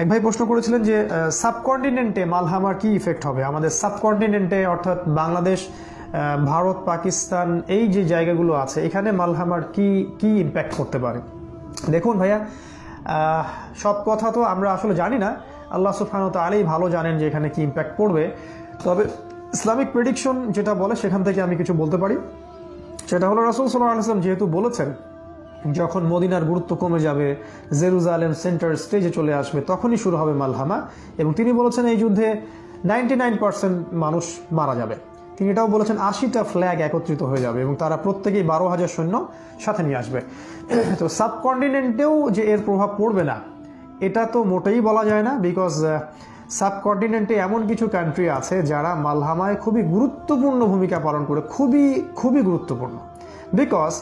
এক ভাই প্রশ্ন করেছিলেন যে সাবকন্টিনেন্টে মালহামার কি ইফেক্ট হবে, আমাদের সাবকন্টিনেন্টে অর্থাৎ বাংলাদেশ, ভারত, পাকিস্তান, এই যে জায়গাগুলো আছে এখানে মালহামার কি কি ইম্প্যাক্ট করতে পারে। দেখুন ভাইয়া, সব কথা তো আমরা আসলে জানি না, আল্লাহ সুবহানাহু ওয়া তাআলাই ভালো জানেন যে এখানে কি ইম্প্যাক্ট পড়বে। তবে ইসলামিক প্রেডিকশন যেটা বলে সেখান থেকে আমি কিছু বলতে পারি। সেটা হলো রাসূল সাল্লাল্লাহু আলাইহি ওয়াসাল্লাম যেহেতু বলেছেন যখন মদিনার গুরুত্ব কমে যাবে, জেরুজালেম সেন্টার স্টেজে চলে আসবে, তখনই শুরু হবে মালহামা। এবং তিনি বলেছেন এই যুদ্ধে 99% মানুষ মারা যাবে। তিনি এটাও বলেছেন 80টা ফ্ল্যাগ একত্রিত হয়ে যাবে এবং তারা প্রত্যেকেই 12,000 সৈন্য সাথে নিয়ে আসবে। তো সাবকন্টিনেন্টেও যে এর প্রভাব পড়বে না এটা তো মোটেই বলা যায় না, বিকজ সাবকন্টিনেন্টে এমন কিছু কান্ট্রি আছে যারা মালহামায় খুবই গুরুত্বপূর্ণ ভূমিকা পালন করে, খুবই খুবই গুরুত্বপূর্ণ। বিকজ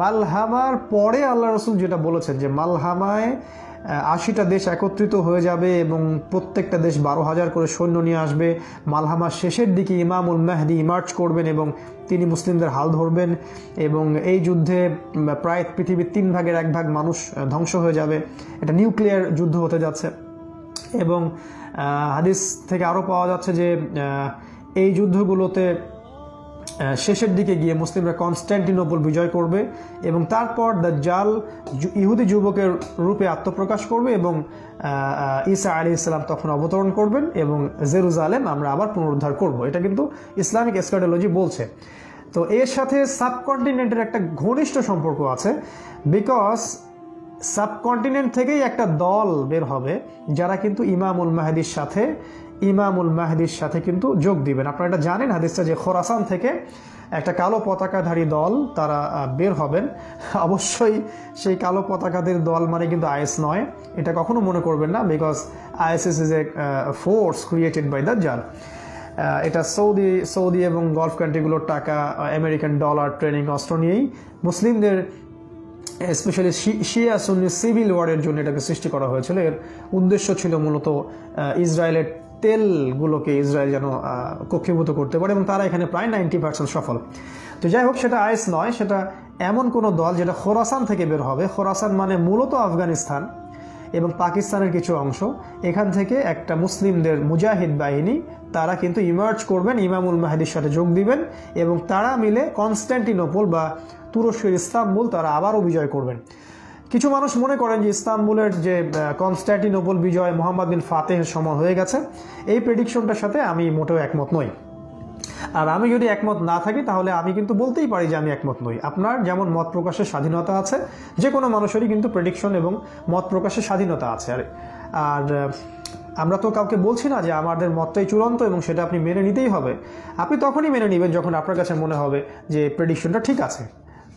মালহামার পরে আল্লাহ রসুল যেটা বলেছেন যে মালহামায় 80টা দেশ একত্রিত হয়ে যাবে এবং প্রত্যেকটা দেশ 12,000 করে সৈন্য নিয়ে আসবে। মালহামার শেষের দিকে ইমামুল মাহদি ইমার্জ করবেন এবং তিনি মুসলিমদের হাল ধরবেন এবং এই যুদ্ধে প্রায় পৃথিবীর 3 ভাগের 1 ভাগ মানুষ ধ্বংস হয়ে যাবে। এটা নিউক্লিয়ার যুদ্ধ হতে যাচ্ছে। এবং হাদিস থেকে আরও পাওয়া যাচ্ছে যে এই যুদ্ধগুলোতে শেষের দিকে গিয়ে মুসলিমরা কনস্ট্যান্টিনোপল বিজয় করবে এবং তারপর দাজ্জাল ইহুদি যুবকের রূপে আত্মপ্রকাশ করবে এবং ঈসা আলাইহিস সালাম তখন অবতরণ করবেন এবং জেরুজালেম আমরা আবার পুনরুদ্ধার করব। এটা কিন্তু ইসলামিক এসকাটোলজি বলছে। তো এর সাথে সাবকন্টিনেন্টের একটা ঘনিষ্ঠ সম্পর্ক আছে, বিকজ সাবকন্টিনেন্ট থেকেই একটা দল বের হবে যারা কিন্তু ইমামুল মাহদির সাথে কিন্তু যোগ দিবেন। আপনারা এটা জানেন হাদিসটা যে খোরাসান থেকে একটা কালো পতাকাধারী দল তারা বের হবেন। অবশ্যই সেই কালো পতাকাদের দল মানে কিন্তু আইএস নয়, এটা কখনো মনে করবেন না, because ISIS is a force created by Dajjal. এটা সৌদি এবং গলফ কান্ট্রিগুলোর টাকা, আমেরিকান ডলার, ট্রেনিং অস্ত্র নিয়েই মুসলিমদের স্পেশালি শিয়া সুন্নি সিভিল ওয়ারের জন্য এটাকে সৃষ্টি করা হয়েছিল। এর উদ্দেশ্য ছিল মূলত ইসরায়েলের তেলগুলোকে ইসরায়েল যেন কক্ষীভূত করতে পারে এবং তারা এখানে প্রায় 90% সফল। তো যাই হোক, সেটা আইএস নয়, সেটা এমন কোনো দল যেটা খোরাসান থেকে বের হবে। খোরাসান মানে মূলত আফগানিস্তান এবং পাকিস্তানের কিছু অংশ। এখান থেকে একটা মুসলিমদের মুজাহিদ বাহিনী তারা কিন্তু ইমার্জ করবেন, ইমামুল মাহদির সাথে যোগ দিবেন এবং তারা মিলে কনস্ট্যান্টিনোপল বা তুরস্কের ইস্তাম্বুল তারা আবারও বিজয় করবেন। কিছু মানুষ মনে করেন যে ইস্তাম্বুলের যে কনস্ট্যান্টিনোপল বিজয় মোহাম্মদ বিন ফাতেহের সময় হয়ে গেছে। এই প্রেডিকশনটার সাথে আমি মোটেও একমত নই। আর আমি যদি একমত না থাকি তাহলে আমি কিন্তু বলতেই পারি যে আমি একমত নই। আপনার যেমন মত প্রকাশের স্বাধীনতা আছে, যে কোনো মানুষেরই কিন্তু প্রেডিকশন এবং মত প্রকাশের স্বাধীনতা আছে। আর আমরা তো কাউকে বলছি না যে আমাদের মতটাই চূড়ান্ত এবং সেটা আপনি মেনে নিতেই হবে। আপনি তখনই মেনে নেবেন যখন আপনার কাছে মনে হবে যে প্রেডিকশনটা ঠিক আছে।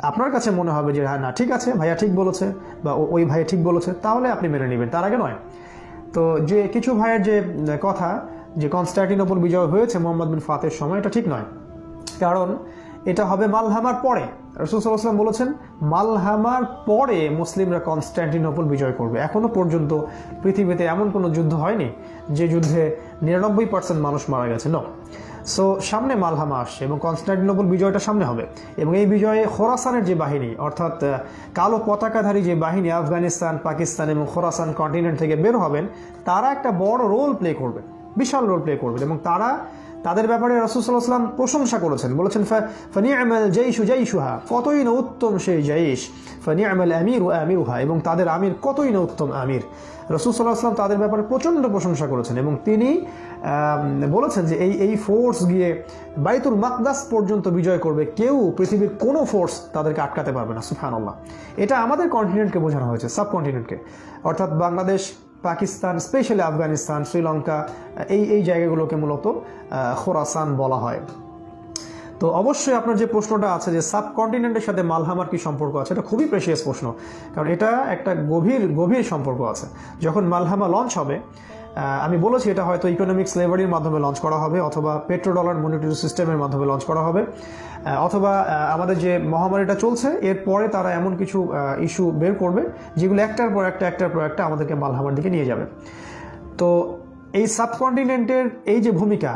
আপনার কাছে মনে হবে যে হ্যাঁ না ঠিক আছে, ভাইয়া ঠিক বলেছে বা ওই ভাইয়া ঠিক বলেছে, তাহলে আপনি মেনে নেবেন, তার আগে নয়। তো যে কিছু ভাইয়ের যে কথা যে কনস্ট্যান্টিনোপল বিজয় হয়েছে মোহাম্মদ বিন ফাতেহের সময়, এটা ঠিক নয়, কারণ এটা হবে মালহামার পরে। রাসূল সাল্লাল্লাহু আলাইহি ওয়াসাল্লাম বলেছেন মালহামার পরে মুসলিমরা কনস্ট্যান্টিনোপল বিজয় করবে। এখনো পর্যন্ত পৃথিবীতে এমন কোনো যুদ্ধ হয়নি যে যুদ্ধে 99% মানুষ মারা গেছে। নো। সো সামনে মালহামা আসছে এবং কনস্ট্যান্টিনোপল বিজয়টা সামনে হবে এবং এই বিজয়ে খোরাসানের যে বাহিনী অর্থাৎ কালো পতাকাধারী যে বাহিনী আফগানিস্তান, পাকিস্তান এবং খোরাসান কন্টিনেন্ট থেকে বের হবেন, তারা একটা বড় রোল প্লে করবে, বিশাল রোল প্লে করবেন এবং তাদের ব্যাপারে রাসূল সাল্লাল্লাহু আলাইহি ওয়াসাল্লাম প্রশংসা করেছেন। বলেছেন ফানি'মাল জাইশু জাইশুহা, কতই না উত্তম সেই জাইশ, ফানি'মাল আমিরু আমিরুহা, এবং তাদের আমির কতই না উত্তম আমির। রাসূল সাল্লাল্লাহু আলাইহি ওয়াসাল্লাম তাদের ব্যাপারে প্রচণ্ড প্রশংসা করেছেন এবং তিনি বলেছেন যে এই ফোর্স গিয়ে বাইতুল মাকদাস পর্যন্ত বিজয় করবে, কেউ পৃথিবীর কোনো ফোর্স তাদেরকে আটকাতে পারবে না। সুবহানাল্লাহ। এটা আমাদের কন্টিনেন্টকে বোঝানো হয়েছে, সাবকন্টিনেন্টকে, অর্থাৎ বাংলাদেশ, পাকিস্তান, স্পেশালি আফগানিস্তান, শ্রীলঙ্কা, এই জায়গাগুলোকে মূলত খোরাসান বলা হয়। তো অবশ্যই আপনার যে প্রশ্নটা আছে যে সাবকন্টিনেন্টের সাথে মালহামার কি সম্পর্ক আছে, এটা খুবই প্রেশিয়াস প্রশ্ন, কারণ এটা একটা গভীর সম্পর্ক আছে। যখন মালহামা লঞ্চ হবে, আমি বলেছি এটা হয়তো ইকোনমিক স্লেভারির মাধ্যমে লঞ্চ করা হবে, অথবা পেট্রোডলার মনিটরি সিস্টেমের মাধ্যমে লঞ্চ করা হবে, অথবা আমাদের যে মহামারীটা চলছে এরপরে তারা এমন কিছু ইস্যু বের করবে যেগুলো একটার পর একটা আমাদেরকে মালহামার দিকে নিয়ে যাবে। তো এই সাবকন্টিনেন্টের এই যে ভূমিকা,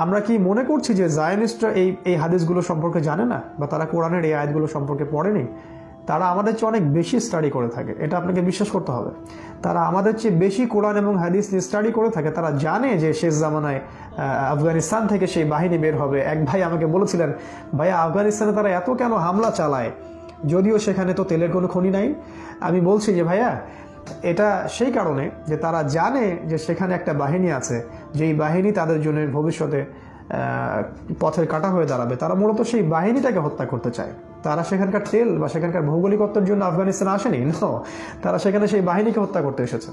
আমরা কি মনে করছি যে জায়নিস্টরা এই হাদিসগুলো সম্পর্কে জানে না বা তারা কোরআনের এই আয়াতগুলো সম্পর্কে পড়েনি? তারা আমাদের চেয়ে অনেক বেশি স্টাডি করে থাকে, এটা আপনাকে বিশ্বাস করতে হবে। তারা আমাদের চেয়ে বেশি কোরআন এবং হাদিস নিয়ে স্টাডি করে থাকে। তারা জানে যে শেষ জামানায় আফগানিস্তান থেকে সেই বাহিনী বের হবে। এক ভাই আমাকে বলেছিলেন, ভাইয়া আফগানিস্তানে তারা এত কেন হামলা চালায়, যদিও সেখানে তো তেলের কোনো খনি নাই। আমি বলছি যে ভাইয়া, এটা সেই কারণে যে তারা জানে যে সেখানে একটা বাহিনী আছে, যেই বাহিনী তাদের জন্য ভবিষ্যতে পথের কাঁটা হয়ে দাঁড়াবে। তারা মূলত সেই বাহিনীটাকে হত্যা করতে চায়। তারা সেখানকার তেল বা সেখানকার ভৌগোলিকত্বের জন্য আফগানিস্তানে আসেনি, তারা সেখানে সেই বাহিনীকে হত্যা করতে এসেছে।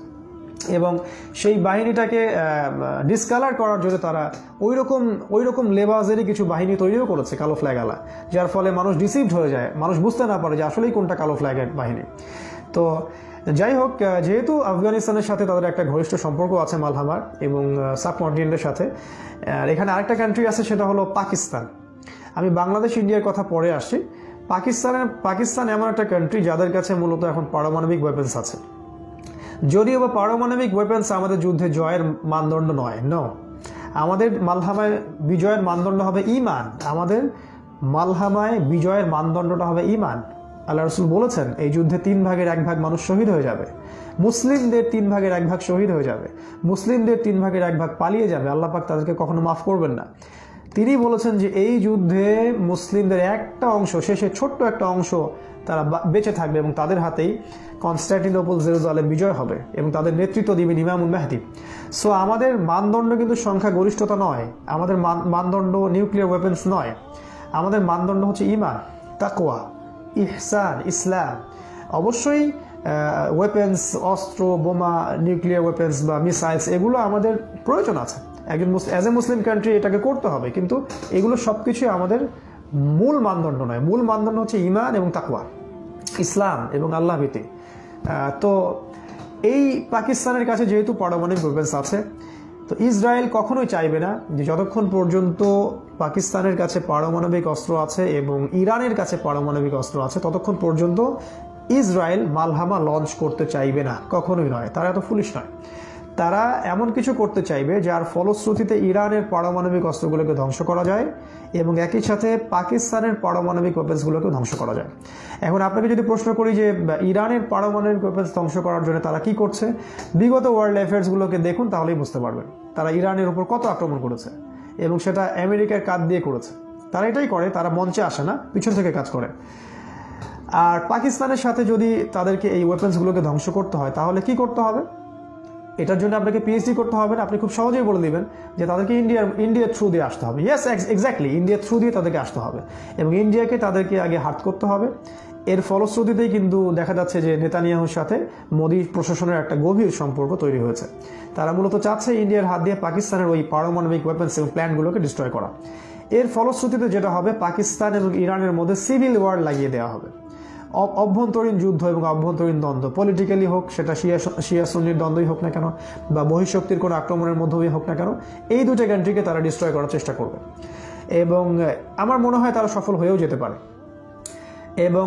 এবং সেই বাহিনীটাকে ডিসকালার করার জন্য তারা ওই রকম লেবাজেরই কিছু বাহিনী তৈরিও করেছে, কালো ফ্ল্যাগওয়ালা, যার ফলে মানুষ ডিসিভড হয়ে যায়, মানুষ বুঝতে না পারে যে আসলেই কোনটা কালো ফ্ল্যাগের বাহিনী। তো যাই হোক, যেহেতু আফগানিস্তানের সাথে তাদের একটা ঘনিষ্ঠ সম্পর্ক আছে মালহামার এবং সাবকন্টিনেন্টের সাথে, এখানে আরেকটা কান্ট্রি আছে, সেটা হলো পাকিস্তান। আমি বাংলাদেশ ইন্ডিয়ার কথা পরে আসছি। পাকিস্তান এমন একটা কান্ট্রি যাদের কাছে মূলত এখন পারমাণবিক ওয়েপন্স আছে। যদিও বা পারমাণবিক ওয়েপন্স আমাদের যুদ্ধে জয়ের মানদণ্ড নয়, আমাদের মালহামায় বিজয়ের মানদণ্ড হবে ঈমান। আমাদের মালহামায় বিজয়ের মানদণ্ডটা হবে ঈমান। আল্লাহ রাসূল বলেছেন, এই যুদ্ধে 3 ভাগের 1 ভাগ মানুষ শহীদ হয়ে যাবে, মুসলিমদের 3 ভাগের 1 ভাগ শহীদ হয়ে যাবে, মুসলিমদের 3 ভাগের 1 ভাগ পালিয়ে যাবে, আল্লাহ পাক তাদেরকে কখনো মাফ করবেন না। তিনি বলেছেন যে এই যুদ্ধে মুসলিমদের একটা অংশ, শেষে ছোট্ট একটা অংশ তারা বেঁচে থাকবে এবং তাদের হাতেই কনস্টান্টিনোপল, জেরুজালেম বিজয় হবে এবং তাদের নেতৃত্ব দিবেন ইমামুল মেহদী। সো আমাদের মানদণ্ড কিন্তু সংখ্যা গরিষ্ঠতা নয়, আমাদের মানদণ্ড নিউক্লিয়ার ওয়েপন্স নয়, আমাদের মানদণ্ড হচ্ছে ঈমান, তাকওয়া, ইহসান, ইসলাম। অবশ্যই ওয়েপন্স, অস্ত্র, বোমা, নিউক্লিয়ার ওয়েপন্স বা মিসাইলস, এগুলো আমাদের প্রয়োজন আছে, একজন অ্যাজ এ মুসলিম কান্ট্রি এটাকে করতে হবে, কিন্তু এগুলো সবকিছুই আমাদের মূল মানদণ্ড নয়। মূল মানদণ্ড হচ্ছে ঈমান এবং তাকওয়া, ইসলাম এবং আল্লাহ ভীতি। তো এই পাকিস্তানের কাছে যেহেতু পারমাণবিক ওয়েপন্স আছে, তো ইসরায়েল কখনোই চাইবে না যে যতক্ষণ পর্যন্ত পাকিস্তানের কাছে পারমাণবিক অস্ত্র আছে এবং ইরানের কাছে পারমাণবিক অস্ত্র আছে, ততক্ষণ পর্যন্ত ইসরায়েল মালহামা লঞ্চ করতে চাইবে না, কখনোই নয়। তারা এত ফুলিশ নয়। তারা এমন কিছু করতে চাইবে যার ফলশ্রুতিতে ইরানের পারমাণবিক অস্ত্রগুলোকে ধ্বংস করা যায় এবং একই সাথে পাকিস্তানের পারমাণবিক ওয়েপন্সগুলোকে ধ্বংস করা যায়। এখন আপনাকে যদি প্রশ্ন করি যে ইরানের পারমাণবিক ওয়েপন্স ধ্বংস করার জন্য তারা কি করছে, বিগত ওয়ার্ল্ড অ্যাফেয়ার্সগুলোকে দেখুন, তাহলেই বুঝতে পারবেন তারা ইরানের উপর কত আক্রমণ করেছে এবং সেটা আমেরিকার কাঁধ দিয়ে করেছে। তারা এটাই করে, তারা মঞ্চে আসে না, পিছন থেকে কাজ করে। আর পাকিস্তানের সাথে যদি তাদেরকে এই ওয়েপন্সগুলোকে ধ্বংস করতে হয়, তাহলে কি করতে হবে? এটার জন্য আপনাকে পিএইচডি করতে হবে না, আপনি খুব সহজেই বলে দিবেন যে তাদেরকে ইন্ডিয়ার থ্রু দিয়ে আসতে হবে। ইয়েস, এক্স্যাক্টলি, ইন্ডিয়ার থ্রু দিয়ে তাদেরকে আসতে হবে এবং ইন্ডিয়াকে তাদেরকে আগে হাত করতে হবে। এর ফলশ্রুতিতেই কিন্তু দেখা যাচ্ছে যে নেতানিয়াহুর সাথে মোদী প্রশাসনের একটা গভীর সম্পর্ক তৈরি হয়েছে। তারা মূলত চাচ্ছে ইন্ডিয়ার হাত দিয়ে পাকিস্তানের ওই পারমাণবিক ওয়েপন্স এবং প্ল্যানগুলোকে ডিস্ট্রয় করা। এর ফলশ্রুতিতে যেটা হবে, পাকিস্তান এবং ইরানের মধ্যে সিভিল ওয়ার লাগিয়ে দেওয়া হবে। অভ্যন্তরীণ যুদ্ধ এবং অভ্যন্তরীণ দ্বন্দ্ব, পলিটিক্যালি হোক, সেটা শিয়া সুন্নির দ্বন্দ্বই হোক না কেন বা বহিঃশক্তির কোনো আক্রমণের মধ্যেই হোক না কেন, এই দুটো কান্ট্রিকে তারা ডিস্ট্রয় করার চেষ্টা করবে এবং আমার মনে হয় তারা সফল হয়েও যেতে পারে। এবং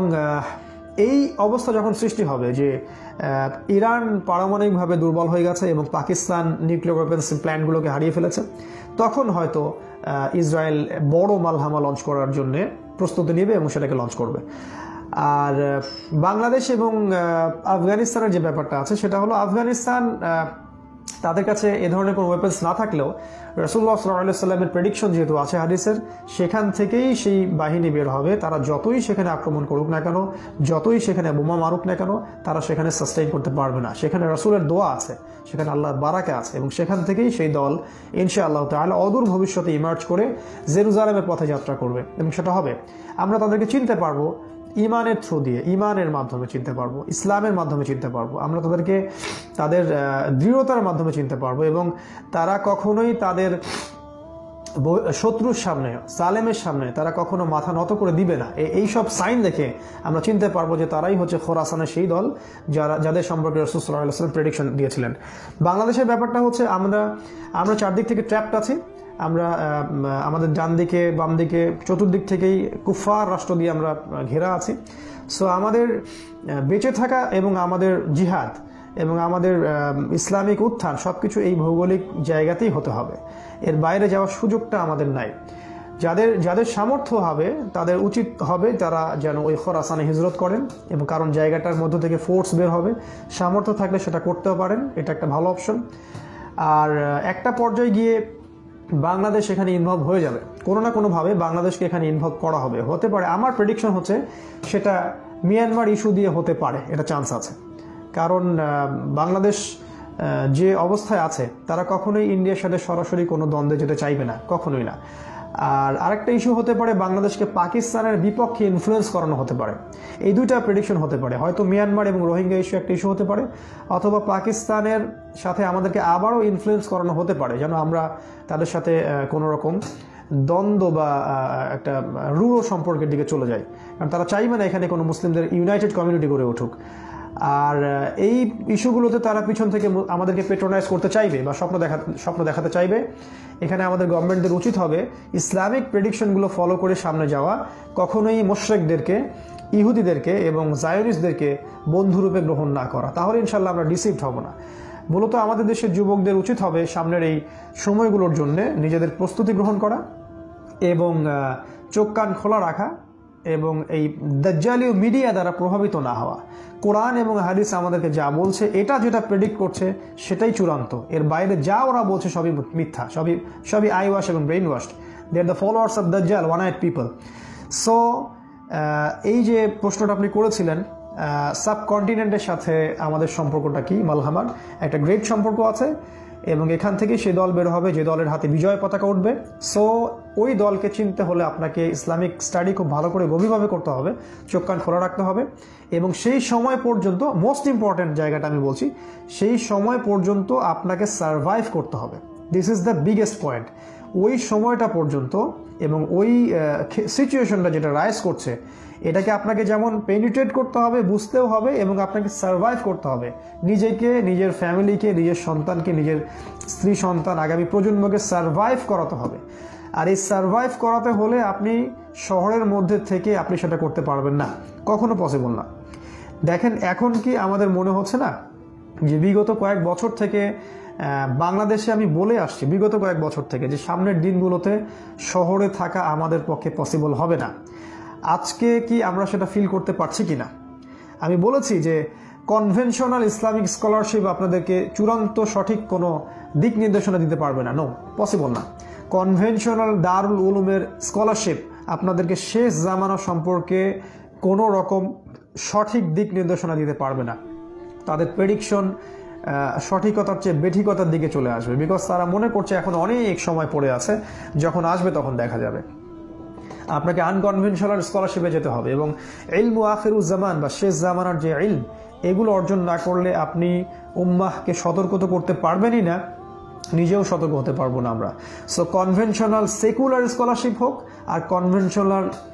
এই অবস্থা যখন সৃষ্টি হবে যে ইরান পারমাণবিকভাবে দুর্বল হয়ে গেছে এবং পাকিস্তান নিউক্লিয়ার ওয়েপন্স প্ল্যানগুলোকে হারিয়ে ফেলেছে, তখন হয়তো ইসরায়েল বড় মালহামা লঞ্চ করার জন্য প্রস্তুতি নেবে এবং সেটাকে লঞ্চ করবে। আর বাংলাদেশ এবং আফগানিস্তানের যে ব্যাপারটা আছে, সেটা হলো আফগানিস্তান তাদের কাছে এ ধরনের কোনো ওয়েপন্স না থাকলেও রাসূলুল্লাহ সাল্লাল্লাহু আলাইহি ওয়াসাল্লামের প্রেডিকশন যেহেতু আছে হাদিসের, সেখান থেকেই সেই বাহিনী বের হবে। তারা যতই সেখানে আক্রমণ করুক না কেন, যতই সেখানে বোমা মারুক না কেন, তারা সেখানে সাস্টেইন করতে পারবে না। সেখানে রাসূলের দোয়া আছে, সেখানে আল্লাহর বারাকা আছে এবং সেখান থেকেই সেই দল ইনশাআল্লাহ তাআলা অদূর ভবিষ্যতে ইমার্জ করে জেরুজালেমের পথে যাত্রা করবে এবং সেটা হবে। আমরা তাদেরকে চিনতে পারবো ইমানের থ্রু দিয়ে, ইমানের মাধ্যমে চিনতে পারবো, ইসলামের মাধ্যমে চিনতে পারবো, আমরা তাদেরকে তাদের দৃঢ়তার মাধ্যমে চিনতে পারবো এবং তারা কখনোই তাদের শত্রুর সামনে, সালেমের সামনে তারা কখনো মাথা নত করে দিবে না। এই সব সাইন দেখে আমরা চিনতে পারবো যে তারাই হচ্ছে খোরাসানের সেই দল যাদের সম্পর্কে রাসূল সাল্লাল্লাহু আলাইহি ওয়াসাল্লাম প্রেডিকশন দিয়েছিলেন। বাংলাদেশের ব্যাপারটা হচ্ছে আমরা চারদিক থেকে ট্র্যাপড আছি। আমরা আমাদের ডান দিকে, বাম দিকে, চতুর্দিক থেকেই কুফার রাষ্ট্র দিয়ে আমরা ঘেরা আছি। সো আমাদের বেঁচে থাকা এবং আমাদের জিহাদ এবং আমাদের ইসলামিক উত্থান সবকিছু এই ভৌগোলিক জায়গাতেই হতে হবে, এর বাইরে যাওয়ার সুযোগটা আমাদের নাই। যাদের যাদের সামর্থ্য হবে তাদের উচিত হবে তারা যেন ওই খোরাসানে হিজরত করেন, এবং কারণ জায়গাটার মধ্য থেকে ফোর্স বের হবে, সামর্থ্য থাকলে সেটা করতেও পারেন, এটা একটা ভালো অপশন। আর একটা পর্যায়ে গিয়ে বাংলাদেশ এখানে ইনভলভ হয়ে যাবে, কোনো না কোনোভাবে বাংলাদেশকে এখানে ইনভলভ করা হবে, হতে পারে। আমার প্রেডিকশন হচ্ছে সেটা মিয়ানমার ইস্যু দিয়ে হতে পারে, এটা চান্স আছে। কারণ বাংলাদেশ যে অবস্থায় আছে তারা কখনোই ইন্ডিয়ার সাথে সরাসরি কোনো দ্বন্দ্বে যেতে চাইবে না, কখনোই না। আর আরেকটা ইস্যু হতে পারে বাংলাদেশকে পাকিস্তানের বিপক্ষে ইনফ্লুয়েন্স করানো হতে পারে। এই দুইটা প্রেডিকশন হতে পারে, হয়তো মিয়ানমার এবং রোহিঙ্গা ইস্যু একটা ইস্যু হতে পারে, অথবা পাকিস্তানের সাথে আমাদেরকে আবারও ইনফ্লুয়েন্স করানো হতে পারে যেন আমরা তাদের সাথে কোনো রকম দ্বন্দ্ব বা একটা রূঢ় সম্পর্কের দিকে চলে যাই। কারণ তারা চাইবে না এখানে কোনো মুসলিমদের ইউনাইটেড কমিউনিটি গড়ে উঠুক। আর এই ইস্যুগুলোতে তারা পিছন থেকে আমাদেরকে পেট্রোনাইজ করতে চাইবে বা স্বপ্ন দেখাতে চাইবে। এখানে আমাদের গভর্নমেন্টদের উচিত হবে ইসলামিক প্রেডিকশনগুলো ফলো করে সামনে যাওয়া, কখনোই মুশরিকদেরকে, ইহুদিদেরকে এবং জায়োনিস্টদেরকে বন্ধুরূপে গ্রহণ না করা। তাহলে ইনশাল্লাহ আমরা ডিসিভড হব না। মূলত আমাদের দেশের যুবকদের উচিত হবে সামনের এই সময়গুলোর জন্য নিজেদের প্রস্তুতি গ্রহণ করা এবং চোখ কান খোলা রাখা, এবং এই দাজ্জালীয় মিডিয়া দ্বারা প্রভাবিত না হওয়া। কোরআন এবং হাদিস আমাদেরকে যা বলছে, এটা যেটা প্রেডিক্ট করছে সেটাই চূড়ান্ত, এর বাইরে যা ওরা বলছে সবই মিথ্যা, সবই আই ওয়াশ এবং brain washed. They are the followers of Dajjal, one eyed people. So এই যে প্রশ্নটা আপনি করেছিলেন, সাবকন্টিনেন্টের সাথে আমাদের সম্পর্কটা কি? মালহামার একটা গ্রেট সম্পর্ক আছে, এবং এখান থেকে সেই দল বের হবে যে দলের হাতে বিজয় পতাকা উঠবে। সো ওই দলকে চিনতে হলে আপনাকে ইসলামিক স্টাডি খুব ভালো করে গভীরভাবে করতে হবে, চোখ কান খোলা রাখতে হবে, এবং সেই সময় পর্যন্ত, মোস্ট ইম্পর্ট্যান্ট জায়গাটা আমি বলছি, সেই সময় পর্যন্ত আপনাকে সারভাইভ করতে হবে। This is the biggest point. ওই সময়টা পর্যন্ত এবং ওই সিচুয়েশনটা যেটা রাইজ করছে, এটাকে আপনাকে যেমন পেনিট্রেট করতে হবে, বুঝতেও হবে, এবং আপনাকে সারভাইভ করতে হবে। নিজেকে, নিজের ফ্যামিলিকে, নিজের সন্তানকে, নিজের স্ত্রী সন্তান, আগামী প্রজন্মকে সারভাইভ করাতে হবে। আর এই সারভাইভ করাতে হলে আপনি শহরের মধ্যে থেকে আপনি সেটা করতে পারবেন না, কখনো পসিবল না। দেখেন, এখন কি আমাদের মনে হচ্ছে না যে বিগত কয়েক বছর থেকে বাংলাদেশে, আমি বলে আসছি বিগত কয়েক বছর থেকে, যে সামনের দিনগুলোতে শহরে থাকা আমাদের পক্ষে পসিবল হবে না। আজকে কি আমরা সেটা ফিল করতে পারছি কি না? আমি বলেছি যে কনভেনশনাল ইসলামিক স্কলারশিপ আপনাদেরকে চূড়ান্ত সঠিক কোনো দিক নির্দেশনা দিতে পারবে না, নো, পসিবল না। কনভেনশনাল দারুল উলুমের স্কলারশিপ আপনাদেরকে শেষ জামানা সম্পর্কে কোনো রকম সঠিক দিক নির্দেশনা দিতে পারবে না। তাদের প্রেডিকশন সঠিকতার চেয়ে বেঠিকতার দিকে চলে আসবে, বিকজ তারা মনে করছে এখন অনেক সময় পড়ে আছে, যখন আসবে তখন দেখা যাবে। আপনাকে আনকনভেনশনাল স্কলারশিপে যেতে হবে, এবং ইলমু আখিরুজ জামান বা শেষ জামানার যে ইলম, এগুলো অর্জন না করলে আপনি উম্মাহকে সতর্ক তো করতে পারবেনই না, নিজেও সতর্ক হতে পারবো না আমরা। সো কনভেনশনাল সেকুলার স্কলারশিপ হোক আর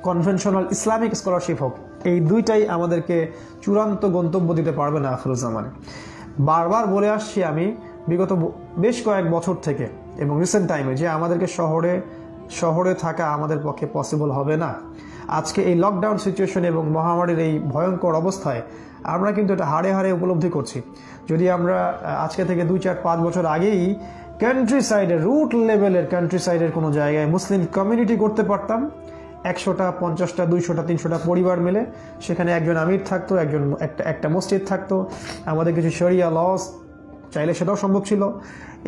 কনভেনশনাল ইসলামিক স্কলারশিপ হোক, এই দুইটাই আমাদেরকে চূড়ান্ত গন্তব্য দিতে পারবে না আখিরুজ জামানে। বারবার বলে আসছি আমি বিগত বেশ কয়েক বছর থেকে এবং রিসেন্ট টাইমে, যে আমাদেরকে শহরে থাকা আমাদের পক্ষে পসিবল হবে না। আজকে এই লকডাউন সিচুয়েশন এবং মহামারীর এই ভয়ঙ্কর অবস্থায় আমরা কিন্তু এটা হাড়ে হাড়ে উপলব্ধি করছি। যদি আমরা আজকে থেকে 2-4-5 বছর আগেই কান্ট্রি সাইডের, রুট লেভেলের কান্ট্রি সাইডের কোনো জায়গায় মুসলিম কমিউনিটি করতে পারতাম, 100টা, 50টা, 200টা, 300টা পরিবার মিলে, সেখানে একজন আমির থাকতো, একটা মসজিদ থাকতো, আমাদের কিছু শরিয়া লস চাইলে সেটাও সম্ভব ছিল,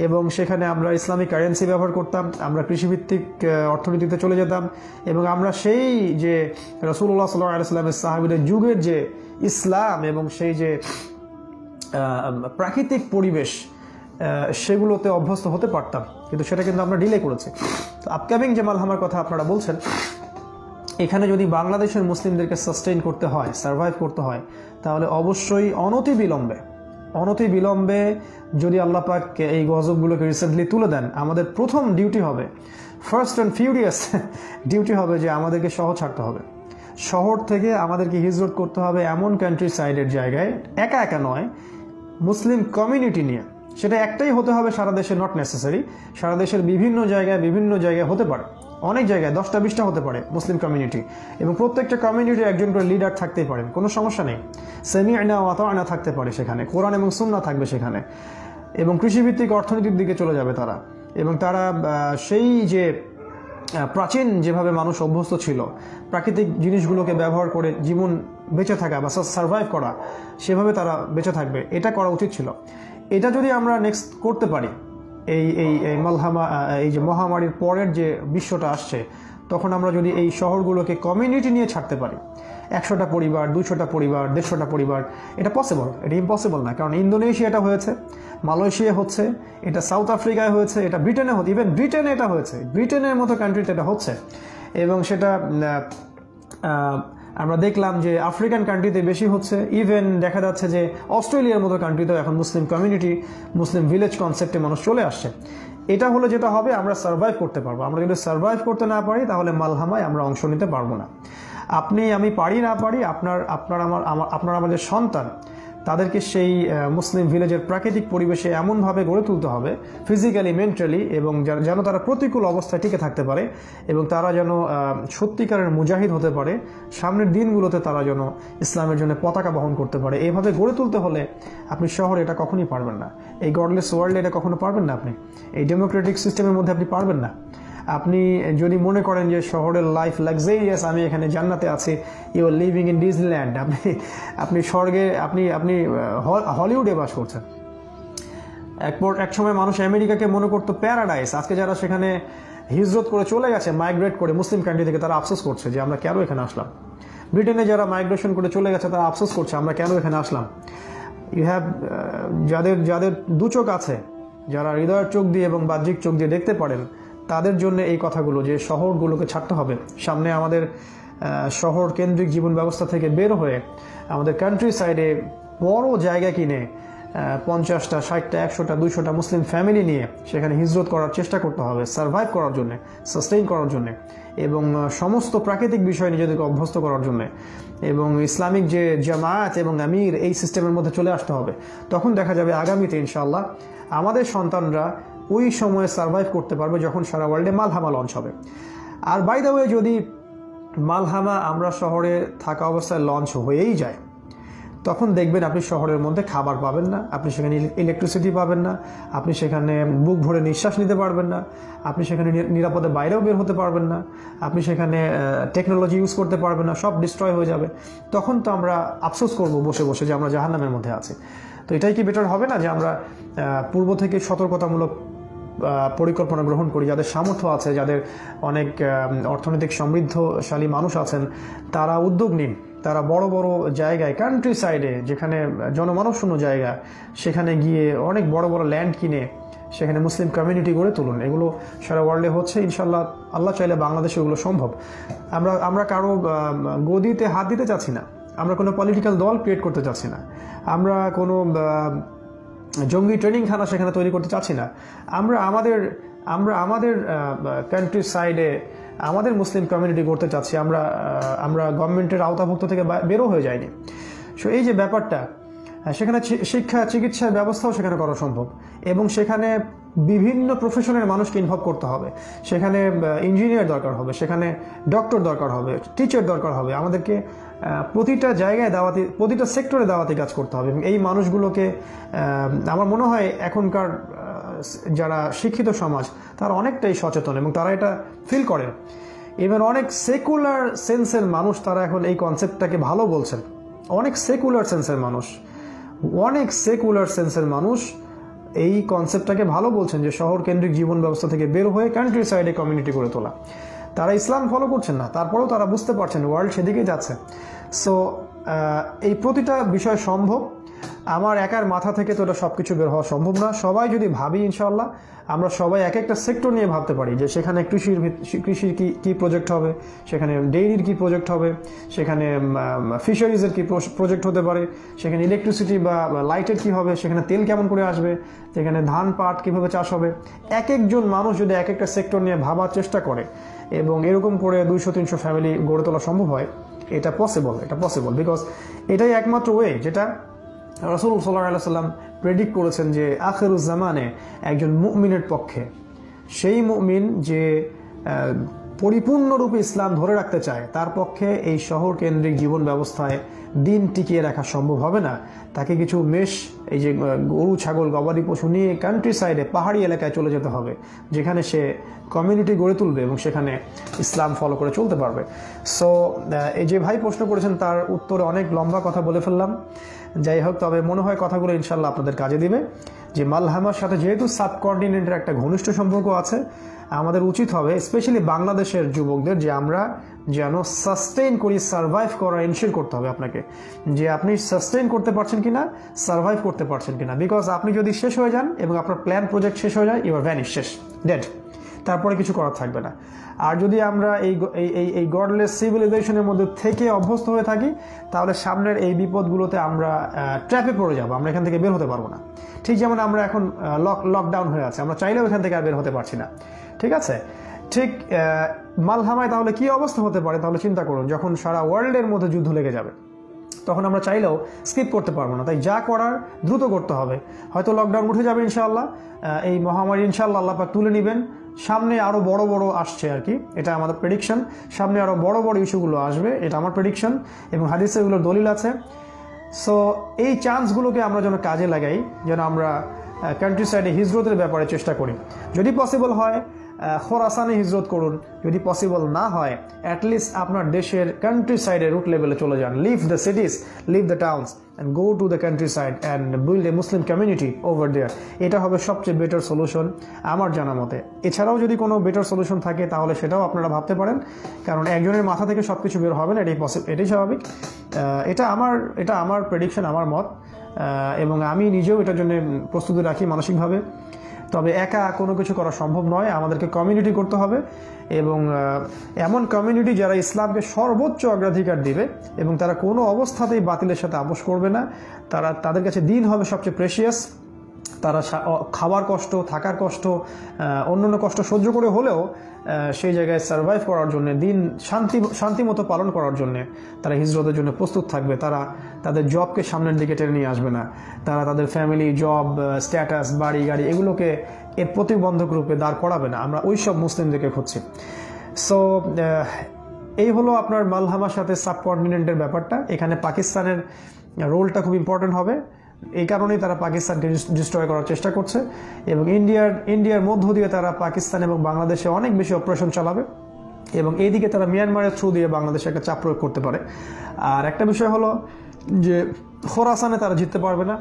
এবং সেখানে আমরা ইসলামিক কারেন্সি ব্যবহার করতাম, আমরা কৃষিভিত্তিক অর্থনীতিতে চলে যেতাম, এবং আমরা সেই যে রাসূলুল্লাহ সাল্লাল্লাহু আলাইহি ওয়াসাল্লামের সাহাবীদের যুগের যে ইসলাম এবং সেই যে প্রাকৃতিক পরিবেশ, সেগুলোতে অভ্যস্ত হতে পারতাম, কিন্তু সেটা কিন্তু আমরা ডিলে করেছি। তো আপকামিং যে মালহামার কথা আপনারা বলছেন, এখানে যদি বাংলাদেশের মুসলিমদেরকে সাস্টেইন করতে হয়, সার্ভাইভ করতে হয়, তাহলে অবশ্যই অনতিবিলম্বে যদি আল্লাহ পাক এই গজবগুলোকে রিসেন্টলি তুলে দেন, আমাদের প্রথম ডিউটি হবে, ফার্স্ট অ্যান্ড ফিউরিয়াস ডিউটি হবে, যে আমাদেরকে শহর ছাড়তে হবে। শহর থেকে আমাদেরকে হিজরত করতে হবে এমন কান্ট্রি সাইডের জায়গায়, একা একা নয়, মুসলিম কমিউনিটি নিয়ে। সেটা একটাই হতে হবে সারা দেশে, নট নেসেসারি, সারা দেশের বিভিন্ন জায়গায় হতে পারে, অনেক জায়গায় 10টা-20টা হতে পারে মুসলিম কমিউনিটি, এবং প্রত্যেকটা কমিউনিটির একজন করে লিডার থাকতেই পারেন, কোনো সমস্যা নেই। সামি'না ওয়া আতা'না থাকতে পারে সেখানে, কোরআন এবং সুন্নাহ থাকবে সেখানে, এবং কৃষিভিত্তিক অর্থনীতির দিকে চলে যাবে তারা, এবং তারা সেই যে প্রাচীন যেভাবে মানুষ অভ্যস্ত ছিল প্রাকৃতিক জিনিসগুলোকে ব্যবহার করে জীবন বেঁচে থাকা বা সার্ভাইভ করা, সেভাবে তারা বেঁচে থাকবে, এটা করা উচিত ছিল। এটা যদি আমরা নেক্সট করতে পারি, এই এই মালহামা, এই যে মহামারীর পরের যে বিশ্বটা আসছে, তখন আমরা যদি এই শহরগুলোকে কমিউনিটি নিয়ে ছাড়তে পারি, 100টা পরিবার, 200টা পরিবার, 150টা পরিবার, এটা পসিবল, এটা ইম্পসিবল না। কারণ ইন্দোনেশিয়াটা হয়েছে, মালয়েশিয়া হচ্ছে, এটা সাউথ আফ্রিকায় হয়েছে, এটা ব্রিটেনে হচ্ছে, ইভেন ব্রিটেনে এটা হয়েছে, ব্রিটেনের মতো কান্ট্রিতে এটা হচ্ছে। এবং সেটা আমরা দেখলাম যে আফ্রিকান কান্ট্রিতে বেশি হচ্ছে। ইভেন দেখা যাচ্ছে যে অস্ট্রেলিয়ার মতো কান্ট্রিতেও এখন মুসলিম কমিউনিটি, মুসলিম ভিলেজ কনসেপ্টে মানুষ চলে আসছে। এটা হলো যেটা হবে, আমরা সার্ভাইভ করতে পারবো। আমরা যদি সার্ভাইভ করতে না পারি, তাহলে মালহামায় আমরা অংশ নিতে পারবো না। আপনি আমি পারি না পারি, আপনার আমাদের সন্তান, তাদেরকে সেই মুসলিম ভিলেজের প্রাকৃতিক পরিবেশে এমনভাবে গড়ে তুলতে হবে, ফিজিক্যালি, মেন্টালি, এবং যেন তারা প্রতিকূল অবস্থায় টিকে থাকতে পারে এবং তারা যেন সত্যিকারের মুজাহিদ হতে পারে। সামনের দিনগুলোতে তারা যেন ইসলামের জন্য পতাকা বহন করতে পারে। এইভাবে গড়ে তুলতে হলে আপনি শহরে এটা কখনোই পারবেন না। এই গডলেস ওয়ার্ল্ডে এটা কখনো পারবেন না। আপনি এই ডেমোক্রেটিক সিস্টেমের মধ্যে আপনি পারবেন না। আপনি যদি মনে করেন যে শহরের লাইফ লাক্সারিয়াস, আমি এখানে জান্নাতে আছি, you are living in Disneyland, আপনি স্বর্গে, আপনি হলিউডে বাস করছেন। এক সময় মানুষ আমেরিকাকে মনে করতো প্যারাডাইস। আজকে যারা সেখানে হিজরত করে চলে গেছে, মাইগ্রেট করে মুসলিম কান্ট্রি থেকে, তারা আফসোস করছে যে আমরা কেন এখানে আসলাম। ব্রিটেনে যারা মাইগ্রেশন করে চলে গেছে, তারা আফসোস করছে আমরা কেন এখানে আসলাম। ইউ হ্যাভ যাদের দু চোখ আছে, যারা হৃদয়ের চোখ দিয়ে এবং বাহ্যিক চোখ দিয়ে দেখতে পারেন, তাদের জন্য এই কথাগুলো যে শহরগুলোকে ছাড়তে হবে। সামনে আমাদের শহর কেন্দ্রিক জীবন ব্যবস্থা থেকে বের হয়ে আমাদের কান্ট্রি সাইডে বড় জায়গা কিনে 50টা, 60টা, 100টা, 200টা মুসলিম ফ্যামিলি নিয়ে সেখানে হিজরত করার চেষ্টা করতে হবে, সার্ভাইভ করার জন্য, সাস্টেইন করার জন্য, এবং সমস্ত প্রাকৃতিক বিষয় নিজেদেরকে অভ্যস্ত করার জন্য, এবং ইসলামিক যে জামায়াত এবং আমির, এই সিস্টেমের মধ্যে চলে আসতে হবে। তখন দেখা যাবে আগামীতে ইনশাআল্লাহ আমাদের সন্তানরা ওই সময়ে সার্ভাইভ করতে পারবে যখন সারা ওয়ার্ল্ডে মালহামা লঞ্চ হবে। আর বাই দ্য ওয়ে, যদি মালহামা আমরা শহরে থাকা অবস্থায় লঞ্চ হয়েই যায়, তখন দেখবেন আপনি শহরের মধ্যে খাবার পাবেন না, আপনি সেখানে ইলেকট্রিসিটি পাবেন না, আপনি সেখানে বুক ভরে নিঃশ্বাস নিতে পারবেন না, আপনি সেখানে নিরাপদে বাইরেও বের হতে পারবেন না, আপনি সেখানে টেকনোলজি ইউজ করতে পারবেন না, সব ডিস্ট্রয় হয়ে যাবে। তখন তো আমরা আফসোস করব বসে বসে যে আমরা জাহান্নামের মধ্যে আছি। তো এটাই কি বেটার হবে না যে আমরা পূর্ব থেকে সতর্কতামূলক পরিকল্পনা গ্রহণ করি? যাদের সামর্থ্য আছে, যাদের অনেক অর্থনৈতিক সমৃদ্ধশালী মানুষ আছেন, তারা উদ্যোগ নিন, তারা বড় বড় জায়গায়, কান্ট্রি সাইডে, যেখানে জনমানব শূন্য জায়গা, সেখানে গিয়ে অনেক বড় বড় ল্যান্ড কিনে সেখানে মুসলিম কমিউনিটি গড়ে তুলুন। এগুলো সারা ওয়ার্ল্ডে হচ্ছে, ইনশাল্লাহ। আল্লাহ চাইলে বাংলাদেশে এগুলো সম্ভব। আমরা কারো গদিতে হাত দিতে চাচ্ছি না, আমরা কোনো পলিটিক্যাল দল ক্রিয়েট করতে চাচ্ছি না, আমরা কোনো জঙ্গি ট্রেনিংখানা সেখানে তৈরি করতে চাচ্ছি না। আমরা আমাদের কান্ট্রি সাইডে আমাদের মুসলিম কমিউনিটি করতে চাচ্ছি। আমরা গভর্নমেন্টের আওতাভুক্ত থেকে বেরো হয়ে যায়নি। সো এই যে ব্যাপারটা, সেখানে শিক্ষা, চিকিৎসার ব্যবস্থাও সেখানে করা সম্ভব, এবং সেখানে বিভিন্ন প্রফেশনের মানুষকে ইনভলভ করতে হবে। সেখানে ইঞ্জিনিয়ার দরকার হবে, সেখানে ডক্টর দরকার হবে, টিচার দরকার হবে। আমাদেরকে প্রতিটা জায়গায় প্রতিটা সেক্টরে দাওয়াতি কাজ করতে হবে। এবং এই মানুষগুলোকে আমার মনে হয় এখনকার যারা শিক্ষিত সমাজ, তারা অনেকটাই সচেতন এবং তারা এটা ফিল করে। ইভেন অনেক সেকুলার সেন্সের মানুষ, তারা এখন এই কনসেপ্টটাকে ভালো বলছেন। অনেক সেকুলার সেন্সের মানুষ এই কনসেপ্টটাকে ভালো বলছেন যে শহর কেন্দ্রিক জীবন ব্যবস্থা থেকে বের হয়ে কান্ট্রি সাইডে কমিউনিটি করে তোলা। তারা ইসলাম ফলো করছেন না, তারপরেও তারা বুঝতে পারছেন ওয়ার্ল্ড সেদিকেই যাচ্ছে। সো এই প্রতিটা বিষয় সম্ভব। আমার একার মাথা থেকে তো এটা সব কিছু বের হওয়া সম্ভব না। সবাই যদি ভাবি, ইনশাআল্লাহ আমরা সবাই এক একটা সেক্টর নিয়ে ভাবতে পারি যে সেখানে কৃষির কি প্রজেক্ট হবে, সেখানে ডেইরির কি প্রজেক্ট হবে, সেখানে ফিশারিজের কি প্রজেক্ট হতে পারে, সেখানে ইলেকট্রিসিটি বা লাইটের কি হবে, সেখানে তেল কেমন করে আসবে, সেখানে ধান পাট কিভাবে চাষ হবে। এক একজন মানুষ যদি এক একটা সেক্টর নিয়ে ভাবার চেষ্টা করে এবং এরকম করে 200-300 ফ্যামিলি গড়ে তোলা সম্ভব হয়, এটা পসিবল। বিকজ এটাই একমাত্র ওয়ে যেটা রাসূল সাল্লাল্লাহু আলাইহি ওয়াসাল্লাম প্রেডিক্ট করেছেন যে আখিরুজ জামানে একজন মুমিনের পক্ষে, সেই মুমিন যে পরিপূর্ণরূপে ইসলাম ধরে রাখতে চায় তার পক্ষে এই শহর কেন্দ্রিক জীবন ব্যবস্থায় দিন টিকিয়ে রাখা সম্ভব হবে না। তাকে কিছু এই যে গরু ছাগল গবাদি পশু নিয়ে কান্ট্রি সাইডে পাহাড়ি এলাকায় চলে যেতে হবে, যেখানে সে কমিউনিটি গড়ে তুলবে এবং সেখানে ইসলাম ফলো করে চলতে পারবে। সো এই যে ভাই প্রশ্ন করেছেন তার উত্তরে অনেক লম্বা কথা বলে ফেললাম। যাই হোক, তবে মনে হয় কথাগুলো ইনশাল্লাহ আপনাদের কাজে দিবে। যে মালহামার সাথে যেহেতু সাবকন্টিনেন্টের একটা ঘনিষ্ঠ সম্পর্ক আছে, আমাদের উচিত হবে স্পেশালি বাংলাদেশের যুবকদের যে আমরা যেন সাস্টেইন করি, সার্ভাইভ করার এনশিওর করতে হবে আপনাকে, যে আপনি সাস্টেইন করতে পারছেন কিনা, সার্ভাইভ করতে পারছেন কিনা। বিকজ আপনি যদি শেষ হয়ে যান এবং আপনার প্ল্যান প্রজেক্ট শেষ হয়ে যায়, ইউর ভ্যানিশ, শেষ, ডেড, তারপরে কিছু করার থাকবে না। আর যদি আমরা এই গডলেস সিভিলাইজেশনের মধ্যে থেকে অভ্যস্ত হয়ে থাকি, তাহলে সামনের এই বিপদগুলোতে আমরা ট্র্যাপে পড়ে যাবো, আমরা এখান থেকে বের হতে পারবো না। ঠিক যেমন আমরা এখন লকডাউন হয়ে আছে, আমরা চাইলেও এখান থেকে আর বের হতে পারছি না। ঠিক আছে, ঠিক মালহামায় তাহলে কি অবস্থা হতে পারে তাহলে চিন্তা করুন। যখন সারা ওয়ার্ল্ডের মধ্যে যুদ্ধ লেগে যাবে, তখন আমরা চাইলেও স্কিপ করতে পারবো না। তাই যা করার দ্রুত করতে হবে। হয়তো লকডাউন উঠে যাবে ইনশাআল্লাহ, এই মহামারী ইনশাআল্লাহ আল্লাহ পাক তুলে নেবেন। সামনে আরো বড় বড় আসছে আর কি, এটা আমাদের প্রেডিকশন। সামনে আরো বড় বড় ইস্যুগুলো আসবে, এটা আমার প্রেডিকশন, এবং হাদিসে এগুলোর দলিল আছে। সো এই চান্সগুলোকে আমরা যেন কাজে লাগাই, যেন আমরা কান্ট্রি সাইডে হিজরতের ব্যাপারে চেষ্টা করি। যদি পসিবল হয় খোরাসানে হিজরত করুন, যদি পসিবল না হয় অ্যাটলিস্ট আপনার দেশের কান্ট্রি সাইডে রুট লেভেলে চলে যান। Leave the cities, leave the towns and go to the countryside and build a Muslim community over there. এটা হবে সবচেয়ে বেটার সলিউশন আমার জানা মতে। এছাড়াও যদি কোনো বেটার সলিউশন থাকে তাহলে সেটাও আপনারা ভাবতে পারেন, কারণ একজনের মাথা থেকে সব কিছু বের হবে না, এটাই স্বাভাবিক। এটা আমার প্রেডিকশন, আমার মত, এবং আমি নিজেও এটার জন্য প্রস্তুতি রাখি মানসিকভাবে। তবে একা কোনো কিছু করা সম্ভব নয়, আমাদেরকে কমিউনিটি করতে হবে, এবং এমন কমিউনিটি যারা ইসলামকে সর্বোচ্চ অগ্রাধিকার দিবে এবং তারা কোনো অবস্থাতেই বাতিলের সাথে আপোষ করবে না। তাদের কাছে দিন হবে সবচেয়ে প্রেশিয়াস। তারা খাবার কষ্ট, থাকার কষ্ট, অন্যান্য কষ্ট সহ্য করে হলেও সেই জায়গায় সার্ভাইভ করার জন্য, দিন শান্তি মতো পালন করার জন্য তারা হিজরতের জন্য প্রস্তুত থাকবে। তারা তাদের জবকে সামনের দিকে টেনে নিয়ে আসবে না, তারা তাদের ফ্যামিলি, জব, স্ট্যাটাস, বাড়ি গাড়ি এগুলোকে এর প্রতিবন্ধক রূপে দাঁড় করাবে না। আমরা ওই সব মুসলিমদেরকে খুঁজছি। সো এই হলো আপনার মালহামার সাথে সাবকন্টিনেন্টের ব্যাপারটা। এখানে পাকিস্তানের রোলটা খুব ইম্পর্টেন্ট হবে, এই কারণেই তারা পাকিস্তানকে ডিস্ট্রয় করার চেষ্টা করছে, এবং ইন্ডিয়ার মধ্য দিয়ে তারা পাকিস্তান এবং বাংলাদেশে অনেক বেশি অপারেশন চালাবে, এবং এইদিকে তারা মিয়ানমারের থ্রু দিয়ে বাংলাদেশে একটা চাপ প্রয়োগ করতে পারে। আর একটা বিষয় হলো যে খোরাসানে তারা জিততে পারবে না,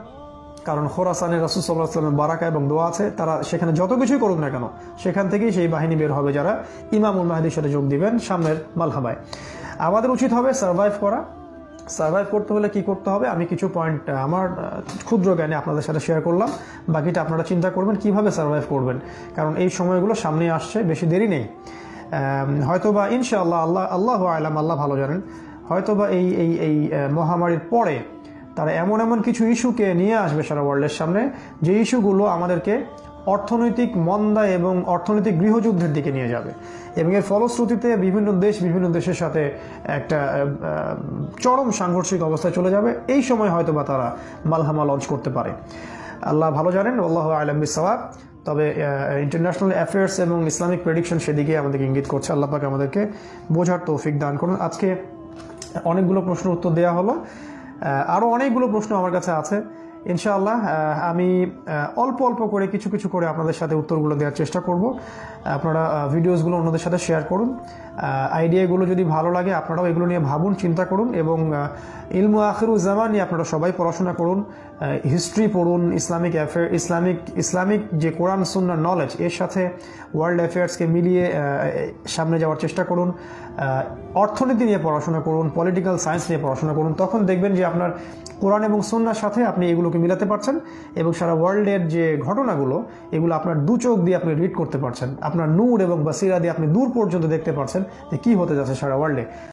কারণ খোরাসানে রাসূল সাল্লাল্লাহু আলাইহি ওয়াসাল্লামের বারাকা এবং দোয়া আছে। তারা সেখানে যত কিছুই করুক না কেন, সেখান থেকেই সেই বাহিনী বের হবে যারা ইমামুল মাহদির সাথে যোগ দিবেন সামনের মালহামায়। আমাদের উচিত হবে সার্ভাইভ করা। সার্ভাইভ করতে হলে কি করতে হবে, আমি কিছু পয়েন্ট আমার ক্ষুদ্র জ্ঞানে আপনাদের সাথে শেয়ার করলাম। বাকিটা আপনারা চিন্তা করবেন কিভাবে সার্ভাইভ করবেন, কারণ এই সময়গুলো সামনে আসছে, বেশি দেরি নেই। হয়তোবা ইনশাআল্লাহ, আল্লাহু আ'লাম, আল্লাহ ভালো জানেন, হয়তোবা এই মহামারীর পরে তারা এমন কিছু ইস্যুকে নিয়ে আসবে সারা ওয়ার্ল্ডের সামনে, যে ইস্যুগুলো আমাদেরকে অর্থনৈতিক মন্দা এবং অর্থনৈতিক গৃহযুদ্ধের দিকে নিয়ে যাবে, এবং এর ফলশ্রুতিতে বিভিন্ন দেশের সাথে একটা চরম সাংঘর্ষিক অবস্থায় চলে যাবে। এই সময় হয়তোবা তারা মালহামা লঞ্চ করতে পারে। আল্লাহ ভালো জানেন, আল্লাহু আ'লাম বিসসাওয়াব। তবে ইন্টারন্যাশনাল অ্যাফেয়ার্স এবং ইসলামিক প্রেডিকশন সেদিকে আমাদেরকে ইঙ্গিত করছে। আল্লাহ পাক আমাদেরকে বোঝার তৌফিক দান করুন। আজকে অনেকগুলো প্রশ্নের উত্তর দেওয়া হলো, আরও অনেকগুলো প্রশ্ন আমার কাছে আছে। ইনশাআল্লাহ আমি অল্প করে কিছু করে আপনাদের সাথে উত্তরগুলো দেওয়ার চেষ্টা করব। আপনারা ভিডিওসগুলো অন্যদের সাথে শেয়ার করুন। আইডিয়াগুলো যদি ভালো লাগে আপনারাও এগুলো নিয়ে ভাবুন, চিন্তা করুন, এবং ইলমু আখিরুজ জামান নিয়ে আপনারা সবাই পড়াশোনা করুন, হিস্ট্রি পড়ুন, ইসলামিক অ্যাফেয়ার, ইসলামিক যে কোরআন সুন্নাহ নলেজ, এর সাথে ওয়ার্ল্ড অ্যাফেয়ার্সকে মিলিয়ে সামনে যাওয়ার চেষ্টা করুন। অর্থনীতি নিয়ে পড়াশোনা করুন, পলিটিক্যাল সায়েন্স নিয়ে পড়াশোনা করুন। তখন দেখবেন যে আপনার কোরআন এবং সুন্নাহর সাথে আপনি এগুলোকে মিলাতে পারছেন, এবং সারা ওয়ার্ল্ডের যে ঘটনাগুলো এগুলো আপনার দু চোখ দিয়ে আপনি রিড করতে পারছেন। আপনার নূর এবং বাসিরা দিয়ে আপনি দূর পর্যন্ত দেখতে পারছেন যে কী হতে যাচ্ছে সারা ওয়ার্ল্ডে।